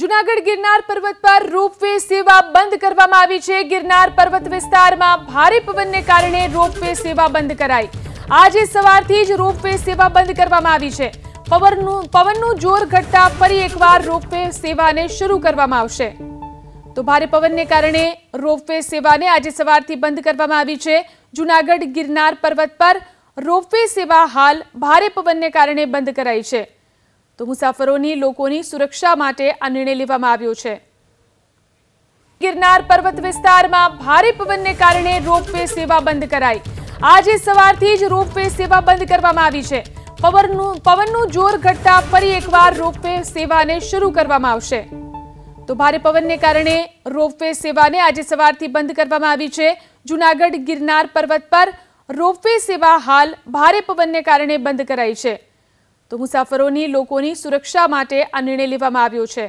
જૂનાગઢ ગિરનાર પર્વત પર રોપવે સેવા બંધ કરવામાં આવી છે। ગિરનાર પર્વત વિસ્તારમાં ભારે પવનને કારણે રોપવે સેવા બંધ કરાઈ। આજે સવારથી જ રોપવે સેવા બંધ કરવામાં આવી છે। પવનનું જોર ઘટતા ફરી એકવાર રોપવે સેવાને શરૂ કરવામાં આવશે। તો ભારે પવનને કારણે રોપવે સેવાને આજે સવારથી બંધ કરવામાં આવી છે। જૂનાગઢ ગિરનાર પર્વત પર રોપવે સેવા હાલ ભારે પવનને કારણે બંધ કરાઈ છે। તો મુસાફરોની લોકોની સુરક્ષા માટે આ નિર્ણય લેવામાં આવ્યો છે। ગિરનાર પર્વત વિસ્તારમાં ભારે પવનને કારણે રોપવે સેવા બંધ કરાઈ। આજે સવારથી જ રોપવે સેવા બંધ કરવામાં આવી છે। પવનનું જોર ઘટતા ફરી એકવાર રોપવે સેવાને શરૂ કરવામાં આવશે। તો ભારે પવનને કારણે રોપવે સેવાને આજે સવારથી બંધ કરવામાં આવી છે। જૂનાગઢ ગિરનાર પર્વત પર રોપવે સેવા હાલ ભારે પવનને કારણે બંધ કરાઈ છે। તો મુસાફરોની લોકોની સુરક્ષા માટે આ નિર્ણય લેવામાં આવ્યો છે।